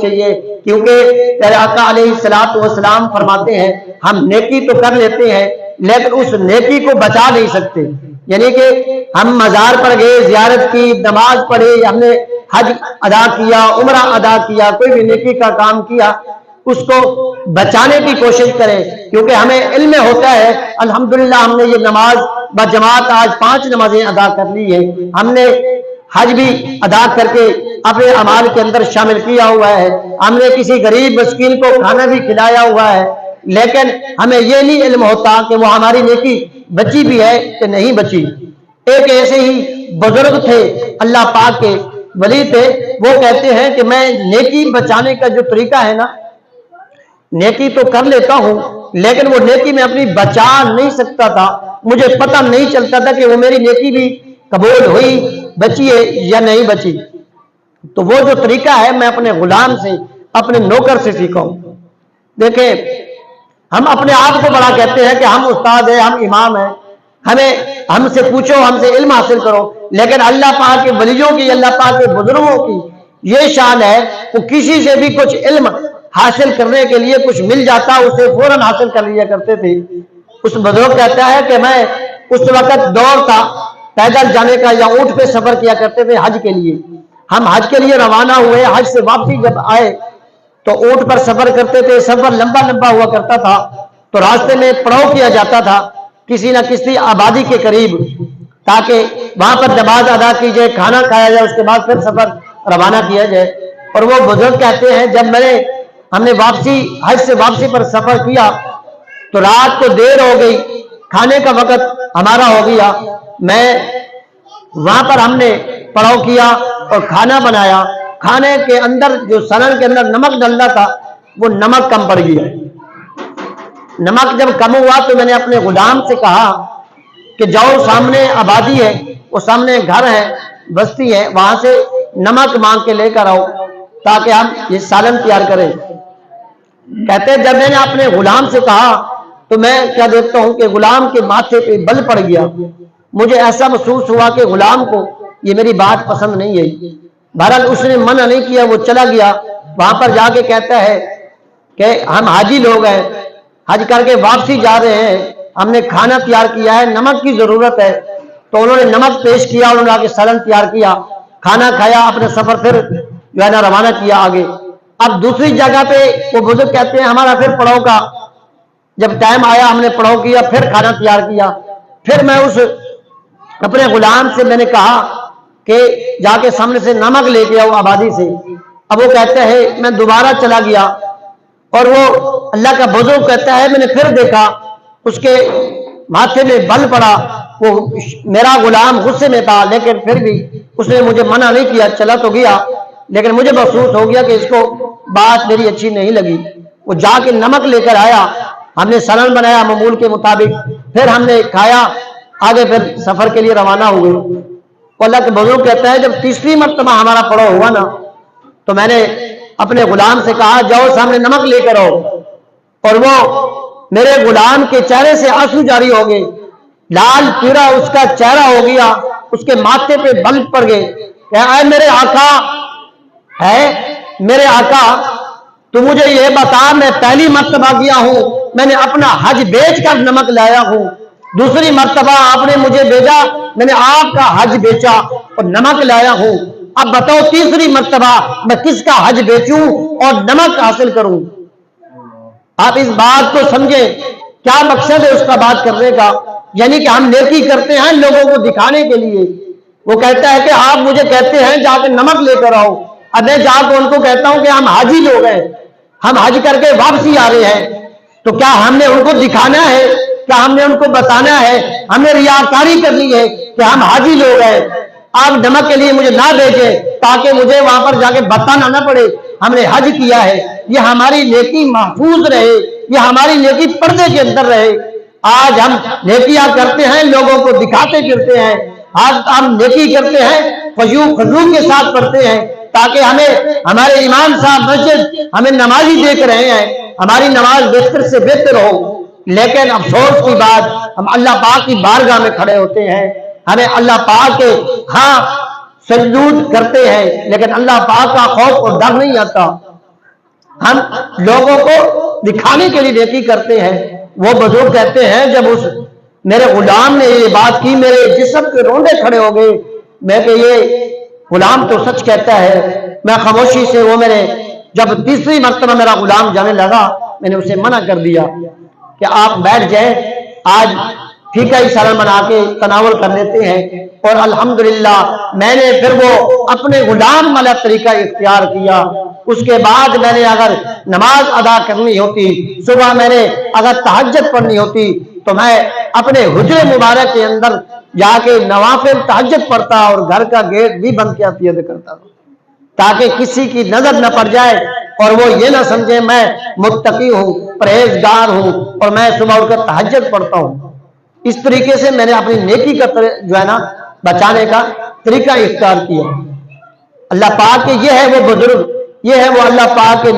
چاہیے، کیونکہ پیارے آقا علیہ الصلوۃ والسلام فرماتے ہیں ہم نیکی تو کر لیتے ہیں لیکن اس نیکی کو بچا نہیں سکتے. یعنی کہ ہم مزار پر گئے، زیارت کی، نماز پڑھی، ہم نے حج ادا کیا، عمرہ ادا کیا، کوئی بھی نیکی کا کام کیا، اس کو بچانے کی کوشش کریں. کیونکہ ہمیں علم ہوتا ہے الحمدللہ ہم نے یہ نماز بجماعت آج 5 نمازیں ادا کر لی ہے، ہم نے حج بھی ادا کر کے اپنے اعمال کے اندر شامل کیا ہوا ہے، ہم نے کسی غریب مسکین کو کھانا بھی کھلایا ہوا ہے، لیکن ہمیں یہ نہیں علم ہوتا کہ وہ ہماری نیکی بچی بھی ہے کہ نہیں بچی. ایک ایسے ہی بزرگ تھے، اللہ پاک کے ولی تھے، وہ کہتے ہیں کہ میں نیکی بچانے کا جو طریقہ ہے نا، نیکی تو کر لیتا ہوں لیکن وہ نیکی میں اپنی بچا نہیں سکتا تھا، مجھے پتہ نہیں چلتا تھا کہ وہ میری نیکی بھی قبول ہوئی، بچی ہے یا نہیں بچی. تو وہ جو طریقہ ہے میں اپنے غلام سے، اپنے نوکر سے سیکھا ہوں. دیکھیں ہم اپنے آپ کو بڑا کہتے ہیں کہ ہم استاد ہیں، ہم امام ہیں، ہم سے پوچھو، ہم سے علم حاصل کرو، لیکن اللہ پاک کے ولیوں کی، اللہ پاک کے بزرگوں کی یہ شان ہے وہ کسی سے بھی کچھ علم حاصل کرنے کے لیے کچھ مل جاتا اسے فوراً حاصل کر لیا کرتے تھے. اس بزرگ کہتا ہے کہ میں اس وقت دور تھا پیدل جانے کا یا اونٹ پہ سفر کیا کرتے تھے حج کے لیے. ہم حج کے لیے روانہ ہوئے، حج سے واپسی جب آئے تو اونٹ پر سفر کرتے تھے، سفر لمبا لمبا ہوا کرتا تھا، تو راستے میں پڑاؤ کیا جاتا تھا کسی نہ کسی آبادی کے قریب، تاکہ وہاں پر نماز ادا کی جائے، کھانا کھایا جائے، اس کے بعد پھر سفر روانہ کیا جائے. اور وہ بزرگ کہتے ہیں جب ہم نے حج سے واپسی پر سفر کیا تو رات کو دیر ہو گئی، کھانے کا وقت ہمارا ہو گیا، وہاں پر ہم نے پڑاؤ کیا اور کھانا بنایا، کھانے کے اندر جو سنن کے اندر نمک ڈلنا تھا وہ نمک کم پڑ گیا. نمک جب کم ہوا تو میں نے اپنے غلام سے کہا کہ جاؤ سامنے آبادی ہے، وہ سامنے گھر ہے، بستی ہے، وہاں سے نمک مانگ کے لے کر آؤ تاکہ ہم یہ سالن تیار کریں. کہتے ہیں جب میں نے اپنے غلام سے کہا تو میں کیا دیکھتا ہوں کہ غلام کے ماتھے پہ بل پڑ گیا. مجھے ایسا محسوس ہوا کہ غلام کو یہ میری بات پسند نہیں ہے. بہرحال اس نے منع نہیں کیا، وہ چلا گیا. وہاں پر جا کے کہتا ہے کہ ہم حاجی لوگ ہیں، حج کر کے واپسی جا رہے ہیں، ہم نے کھانا تیار کیا ہے، نمک کی ضرورت ہے. تو انہوں نے نمک پیش کیا، انہوں نے آگے سالن تیار کیا، کھانا کھایا، اپنے سفر پھر جو ہے نا روانہ کیا آگے. اب دوسری جگہ پہ وہ بزرگ کہتے ہیں ہمارا پھر پڑاؤ کا جب ٹائم آیا، ہم نے پڑاؤ کیا، پھر کھانا تیار کیا. پھر میں اس اپنے غلام سے میں نے کہا کہ جا کے سامنے سے نمک لے کے آؤ آبادی سے. اب وہ کہتے ہیں میں دوبارہ چلا گیا اور وہ اللہ کا بزرگ کہتا ہے میں نے پھر دیکھا اس کے ماتھے میں بل پڑا. وہ میرا غلام غصے میں تھا لیکن پھر بھی اس نے مجھے منع نہیں کیا، چلا تو گیا، لیکن مجھے محسوس ہو گیا کہ اس کو بات میری اچھی نہیں لگی. وہ جا کے نمک لے کر آیا، ہم نے سالن بنایا معمول کے مطابق، پھر ہم نے کھایا، آگے پھر سفر کے لیے روانہ ہوئے. اللہ کے بزرگ کہتا ہے جب تیسری مرتبہ ہمارا پڑاؤ ہوا نا تو میں نے اپنے غلام سے کہا جاؤ سامنے نمک لے کر آؤ. اور وہ میرے غلام کے چہرے سے آنسو جاری ہو گئے، لال پیرا اس کا چہرہ ہو گیا، اس کے ماتھے پہ بل پڑ گئے کہ اے میرے آقا، ہے میرے آقا تو مجھے یہ بتا، میں پہلی مرتبہ گیا ہوں، میں نے اپنا حج بیچ کر نمک لایا ہوں، دوسری مرتبہ آپ نے مجھے بھیجا، میں نے آپ کا حج بیچا اور نمک لایا ہوں، اب بتاؤ تیسری مرتبہ میں کس کا حج بیچوں اور نمک حاصل کروں. آپ اس بات کو سمجھیں کیا مقصد ہے اس کا بات کرنے کا، یعنی کہ ہم نیکی کرتے ہیں لوگوں کو دکھانے کے لیے. وہ کہتا ہے کہ آپ مجھے کہتے ہیں جا کے نمک لے کر آؤ، اب میں جا کے ان کو کہتا ہوں کہ ہم حاجی لوگ ہیں، ہم حج کر کے واپسی آ رہے ہیں، تو کیا ہم نے ان کو دکھانا ہے، کیا ہم نے ان کو بتانا ہے، ہم نے ریاکاری کرنی ہے کہ ہم حاجی لوگ ہیں، آپ نمک کے لیے مجھے نہ بھیجیں تاکہ مجھے وہاں پر جا کے بتانا نہ پڑے ہم نے حج کیا ہے. یہ ہماری نیکی محفوظ رہے، یہ ہماری نیکی پردے کے اندر رہے. آج ہم نیکیاں کرتے ہیں لوگوں کو دکھاتے پھرتے ہیں، آج ہم نیکی کرتے ہیں خضوع کے ساتھ پڑھتے ہیں تاکہ ہمارے امام صاحب مسجد ہمیں نمازی دیکھ رہے ہیں، ہماری نماز بہتر سے بہتر ہو. لیکن افسوس کی بات ہم اللہ پاک کی بارگاہ میں کھڑے ہوتے ہیں، ہمیں اللہ پاک کے ہاں سجود کرتے ہیں لیکن اللہ پاک کا خوف اور ڈر نہیں آتا. ہم لوگوں کو دکھانے کے لیے نیکی کرتے ہیں. وہ بزرگ کہتے ہیں جب اس میرے غلام نے یہ بات کی میرے جسم کے روندے کھڑے ہو گئے. میں کہ یہ غلام تو سچ کہتا ہے. میں خاموشی سے وہ میرے جب تیسری مرتبہ میرا غلام جانے لگا میں نے اسے منع کر دیا کہ آپ بیٹھ جائیں, آج پھیکا ہی سالن بنا کے تناول کر لیتے ہیں. اور الحمدللہ میں نے پھر وہ اپنے غلام والا طریقہ اختیار کیا. اس کے بعد میں نے اگر نماز ادا کرنی ہوتی, صبح میں نے اگر تہجد پڑھنی ہوتی تو میں اپنے حجرے مبارک کے اندر جا کے نوافل تہجد پڑھتا اور گھر کا گیٹ بھی بند کیا کرتا تاکہ کسی کی نظر نہ پڑ جائے اور وہ یہ نہ سمجھے میں متقی ہوں, پرہیزگار ہوں اور میں صبح اٹھ کر تہجد پڑھتا ہوں. اس طریقے سے میں نے اپنی نیکی کا جو ہے نا بچانے کا طریقہ اختیار کیا. اللہ پاک کے یہ ہے وہ بزرگ, یہ ہے وہ اللہ پاک کے